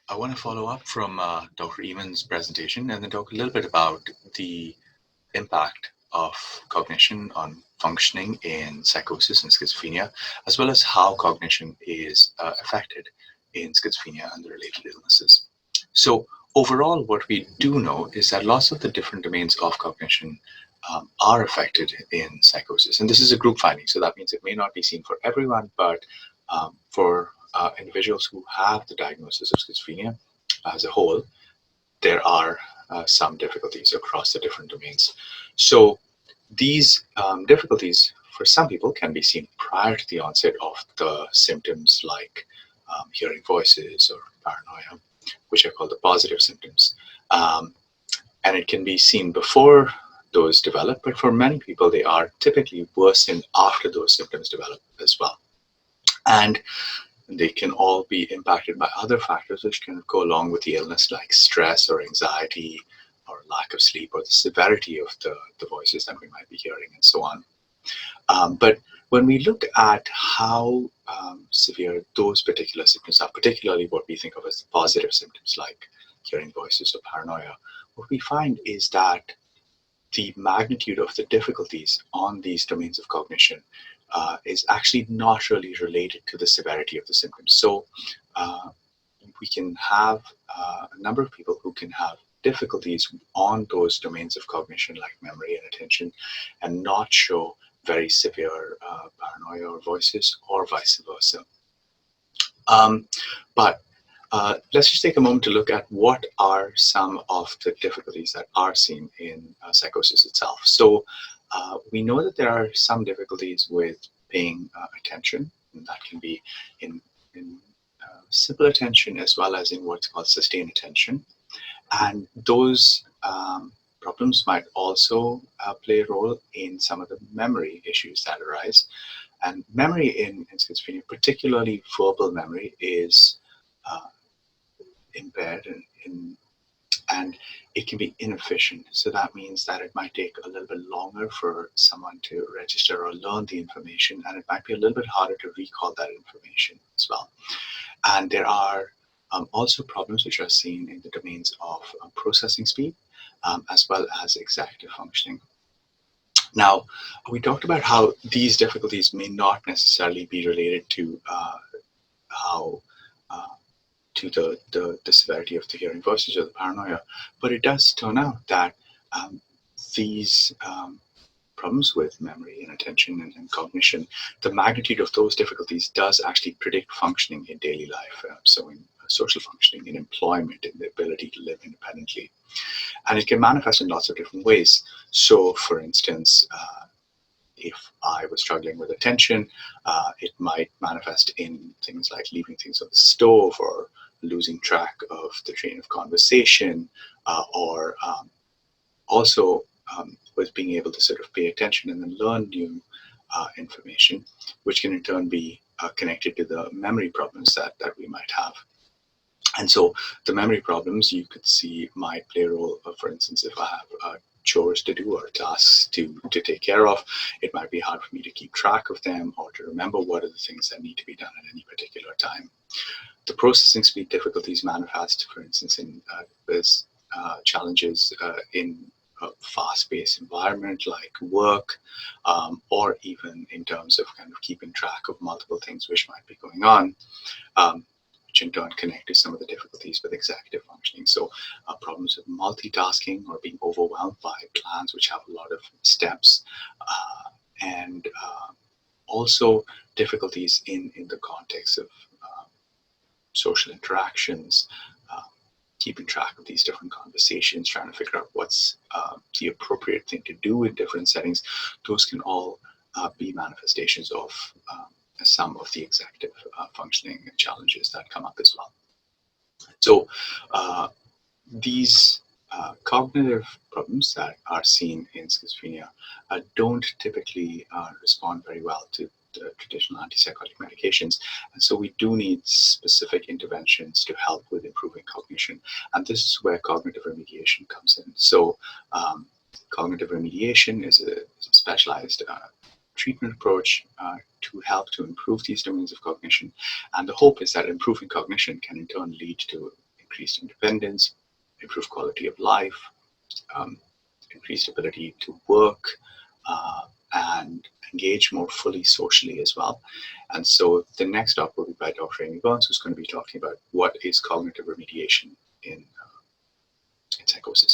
I want to follow up from Dr. Eamon's presentation and then talk a little bit about the impact of cognition on functioning in psychosis and schizophrenia, as well as how cognition is affected in schizophrenia and the related illnesses. So, overall, what we do know is that lots of the different domains of cognition are affected in psychosis. And this is a group finding, so that means it may not be seen for everyone, but for individuals who have the diagnosis of schizophrenia as a whole, there are some difficulties across the different domains. So these difficulties for some people can be seen prior to the onset of the symptoms like hearing voices or paranoia, which are called the positive symptoms. Um, and it can be seen before those develop, but for many people, they are typically worsened after those symptoms develop as well. And they can all be impacted by other factors which can go along with the illness, like stress or anxiety or lack of sleep or the severity of the voices that we might be hearing and so on. But when we look at how severe those particular symptoms are, particularly what we think of as the positive symptoms like hearing voices or paranoia, what we find is that the magnitude of the difficulties on these domains of cognition is actually not really related to the severity of the symptoms. So uh, we can have a number of people who can have difficulties on those domains of cognition like memory and attention and not show very severe paranoia or voices or vice versa. Um, but let's just take a moment to look at what are some of the difficulties that are seen in psychosis itself. So we know that there are some difficulties with paying attention, and that can be in simple attention as well as in what's called sustained attention. And those problems might also play a role in some of the memory issues that arise. And memory in schizophrenia, particularly verbal memory, is uh, impaired and it can be inefficient. So that means that it might take a little bit longer for someone to register or learn the information, and it might be a little bit harder to recall that information as well. And there are also problems which are seen in the domains of processing speed as well as executive functioning. Now, we talked about how these difficulties may not necessarily be related to how uh, to the severity of the hearing voices or the paranoia, but it does turn out that these problems with memory and attention and cognition, the magnitude of those difficulties does actually predict functioning in daily life. So in social functioning, in employment, in the ability to live independently. And it can manifest in lots of different ways. So for instance, if I was struggling with attention, it might manifest in things like leaving things on the stove or losing track of the train of conversation, or also with being able to sort of pay attention and then learn new information, which can in turn be connected to the memory problems that we might have. And so the memory problems you could see might play a role, for instance, if I have chores to do or tasks to take care of, it might be hard for me to keep track of them or to remember what are the things that need to be done at any particular time. The processing speed difficulties manifest, for instance, in with challenges in a fast-paced environment like work, or even in terms of kind of keeping track of multiple things which might be going on. Um, which in turn connect to some of the difficulties with executive functioning. So problems with multitasking or being overwhelmed by plans which have a lot of steps, and also difficulties in the context of social interactions, uh, keeping track of these different conversations, trying to figure out what's the appropriate thing to do in different settings. Those can all be manifestations of some of the executive functioning challenges that come up as well. So these cognitive problems that are seen in schizophrenia don't typically respond very well to the traditional antipsychotic medications. And so we do need specific interventions to help with improving cognition. And this is where cognitive remediation comes in. So cognitive remediation is a specialized treatment approach to help to improve these domains of cognition. And the hope is that improving cognition can in turn lead to increased independence, improved quality of life, um, increased ability to work, and engage more fully socially as well. And so the next talk will be by Dr. Amy Burns, who's going to be talking about what is cognitive remediation in psychosis.